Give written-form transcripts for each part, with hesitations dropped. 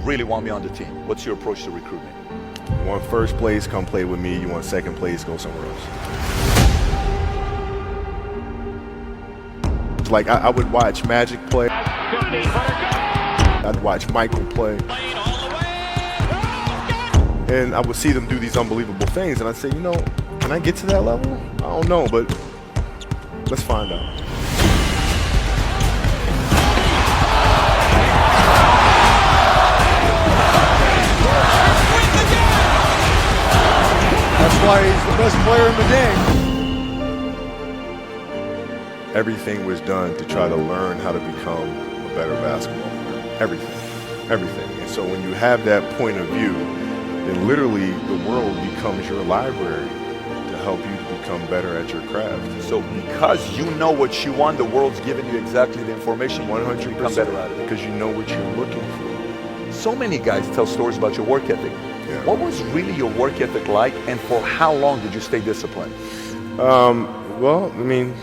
really want me on the team? What's your approach to recruitment? You want first place, come play with me. You want second place, go somewhere else. Like I would watch Magic play. I'd watch Michael play. And I would see them do these unbelievable things, and I'd say, you know, can I get to that level? I don't know, but let's find out. That's why he's the best player in the game. Everything was done to try to learn how to become a better basketball player. Everything. And so when you have that point of view, then literally the world becomes your library to help you to become better at your craft. So because you know what you want, the world's giving you exactly the information 100%, to become better at it. because you know what you're looking for. So many guys tell stories about your work ethic. Yeah. What was really your work ethic like, and for how long did you stay disciplined? Well, I mean,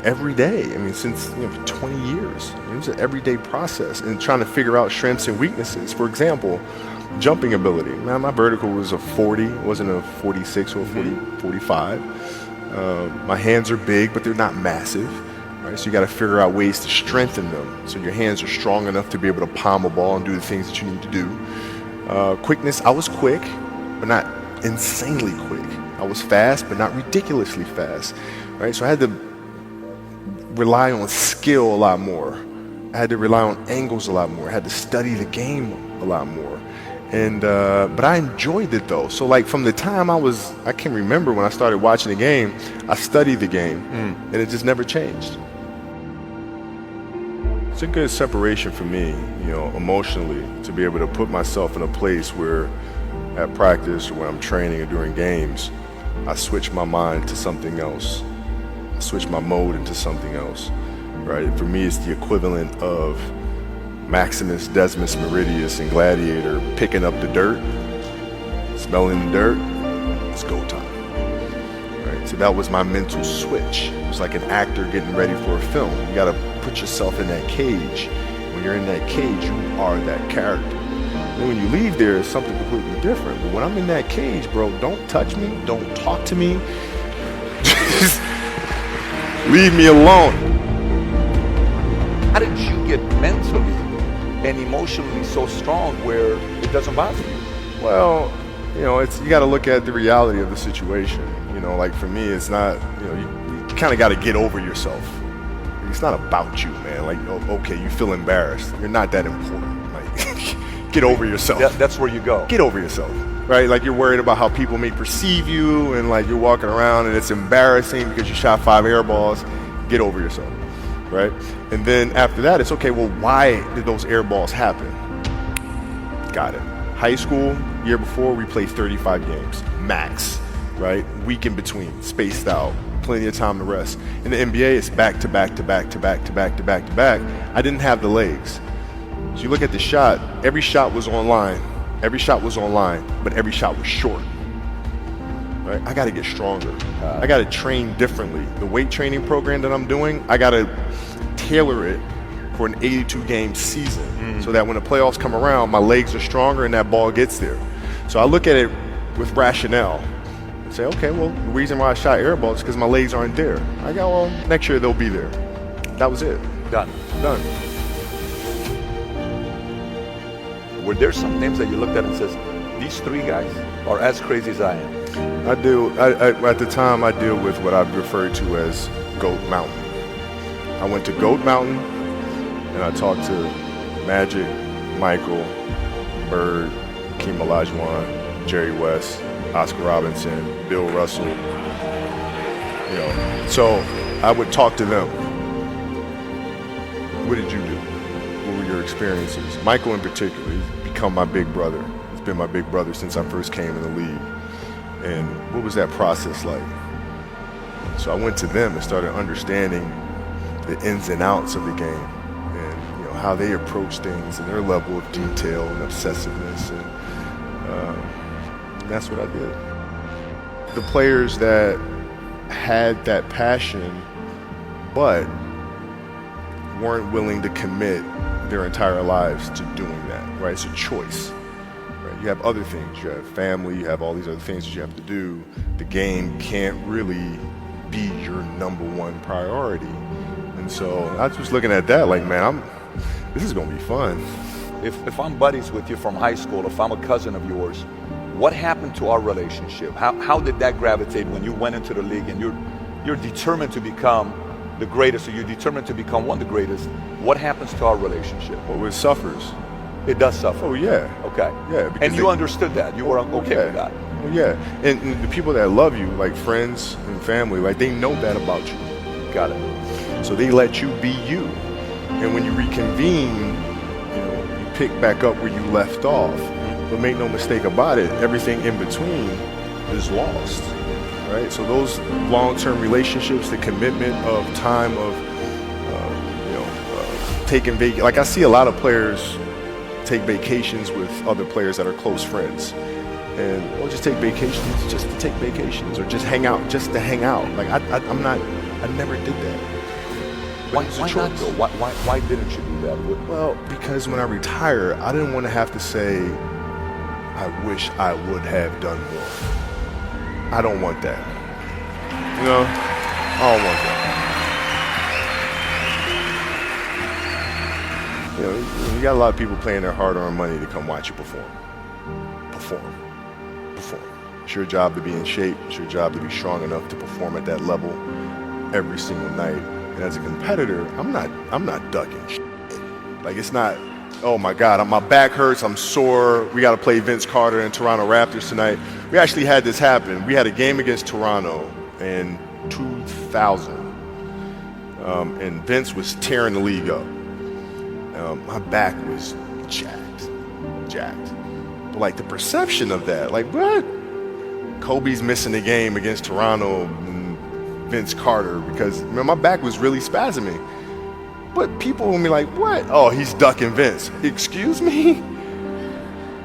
every day. I mean, since for 20 years, it was an everyday process and trying to figure out strengths and weaknesses. For example, jumping ability. Man, my vertical was a 40, it wasn't a 46 or a 45. My hands are big, but they're not massive. Right? So you got to figure out ways to strengthen them so your hands are strong enough to be able to palm a ball and do the things that you need to do. Quickness, I was quick, but not insanely quick. I was fast, but not ridiculously fast. Right? So I had to rely on skill a lot more. I had to rely on angles a lot more. I had to study the game a lot more. And but I enjoyed it though. So like from the time I can remember when I started watching the game, I studied the game, and it just never changed. It's a good separation for me, emotionally, to be able to put myself in a place where at practice or when I'm training or during games, I switch my mind to something else. I switch my mode into something else, right? For me, it's the equivalent of Maximus Decimus Meridius and Gladiator picking up the dirt, smelling the dirt, it's go time. Right? So that was my mental switch. It was like an actor getting ready for a film. You gotta put yourself in that cage. When you're in that cage, you are that character. And when you leave there, it's something completely different. But when I'm in that cage, bro, don't touch me, don't talk to me. Just leave me alone. How did you get mentally and emotionally so strong where it doesn't bother you? Well, you got to look at the reality of the situation. Like for me, it's not, you kind of got to get over yourself. It's not about you, man. Like, okay, you feel embarrassed. You're not that important. Like, get over yourself. That's where you go. Get over yourself, right? Like you're worried about how people may perceive you, and like you're walking around and it's embarrassing because you shot 5 air balls. Get over yourself, right? And then after that, it's okay, well, why did those air balls happen? Got it. High school, year before, we played 35 games, max, right? Week in between, spaced out, plenty of time to rest. In the NBA, it's back to back to back to back to back to back to back. I didn't have the legs. So you look at the shot, every shot was online. Every shot was online, but every shot was short. Right? I got to get stronger. I got to train differently. The weight training program that I'm doing, I got to tailor it for an 82-game season so that when the playoffs come around, my legs are stronger and that ball gets there. So I look at it with rationale and say, okay, well, the reason why I shot air balls is because my legs aren't there. I go, well, next year they'll be there. That was it. Done. Were there some names that you looked at and says, these 3 guys are as crazy as I am? I do. At the time, I deal with what I've referred to as Goat Mountain. I went to Goat Mountain, and I talked to Magic, Michael, Bird, Hakeem Olajuwon, Jerry West, Oscar Robinson, Bill Russell. So I would talk to them. What did you do? What were your experiences? Michael in particular, he's become my big brother. He's been my big brother since I first came in the league. And what was that process like? So I went to them and started understanding the ins and outs of the game and how they approach things and their level of detail and obsessiveness. And that's what I did. The players that had that passion but weren't willing to commit their entire lives to doing that. right? It's a choice. Right? You have other things. You have family. You have all these other things that you have to do. The game can't really be your number one priority. And so I was just looking at that like, man, this is going to be fun. If I'm buddies with you from high school, if I'm a cousin of yours, what happened to our relationship? How did that gravitate when you went into the league and you're determined to become the greatest, or you're determined to become one of the greatest? What happens to our relationship? Well, it suffers. It does suffer. Oh, yeah. Okay. Yeah. And you understood that. You were okay with that. Well, yeah. And the people that love you, like friends and family, like they know that about you. Got it. So they let you be you. And when you reconvene, you pick back up where you left off. But make no mistake about it, everything in between is lost, right? So those long-term relationships, the commitment of time of, taking vacation. Like I see a lot of players take vacations with other players that are close friends, and we'll just take vacations just to take vacations, or just hang out just to hang out. Like I never did that. Why not though? Why didn't you do that? Well, because when I retire, I didn't want to have to say, I wish I would have done more. I don't want that. I don't want that. You got a lot of people paying their hard-earned money to come watch you perform. It's your job to be in shape. It's your job to be strong enough to perform at that level every single night. And as a competitor, I'm not ducking shit. Like, it's not, oh my God, my back hurts, I'm sore, we got to play Vince Carter and Toronto Raptors tonight. We actually had this happen. We had a game against Toronto in 2000, and Vince was tearing the league up. My back was jacked. But like the perception of that, like what? Kobe's missing the game against Toronto, Vince Carter, because my back was really spasming. But people will be like, what? Oh, he's ducking Vince. Excuse me?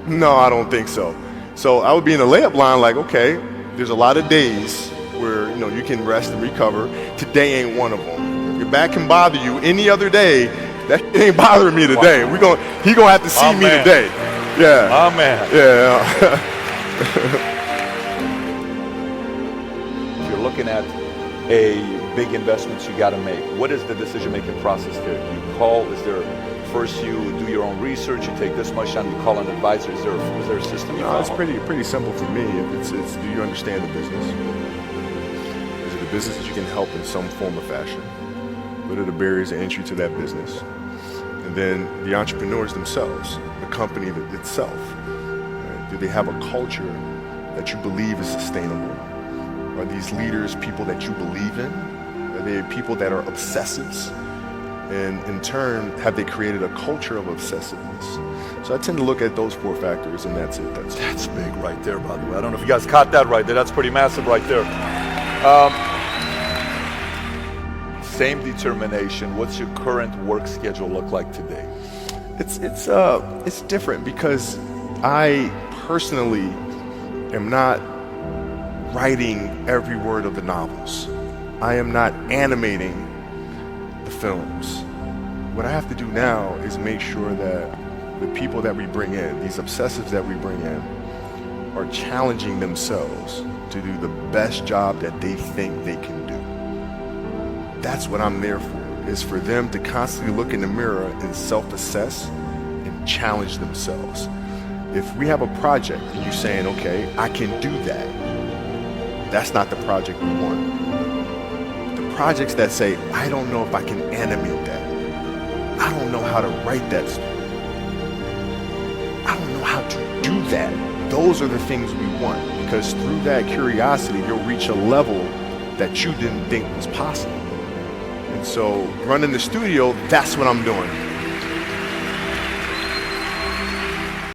No, I don't think so. So I would be in the layup line like, okay, there's a lot of days where you can rest and recover. Today ain't one of them. Your back can bother you any other day. That ain't bothering me today. He gonna have to see me today. Yeah. Oh man. Yeah. If you're looking at big investments you got to make, what is the decision-making process there? You call, first you do your own research, you take this much time, you call an advisor, is there a system you follow? It's pretty simple for me. It's do you understand the business? Is it a business that you can help in some form or fashion? What are the barriers of entry to that business? And then the entrepreneurs themselves, the company itself, right? Do they have a culture that you believe is sustainable? Are these leaders people that you believe in? Are they people that are obsessives? And in turn, have they created a culture of obsessiveness? So I tend to look at those 4 factors, and that's it. That's big right there, by the way. I don't know if you guys caught that right there. That's pretty massive right there. Same determination. What's your current work schedule look like today? It's different because I personally am not writing every word of the novels. I am not animating the films. What I have to do now is make sure that the people that we bring in, these obsessives that we bring in, are challenging themselves to do the best job that they think they can do. That's what I'm there for, is for them to constantly look in the mirror and self-assess and challenge themselves. If we have a project and you're saying, okay, I can do that, that's not the project we want. The projects that say, I don't know if I can animate that. I don't know how to write that story. I don't know how to do that. Those are the things we want, because through that curiosity, you'll reach a level that you didn't think was possible. And so running the studio, that's what I'm doing.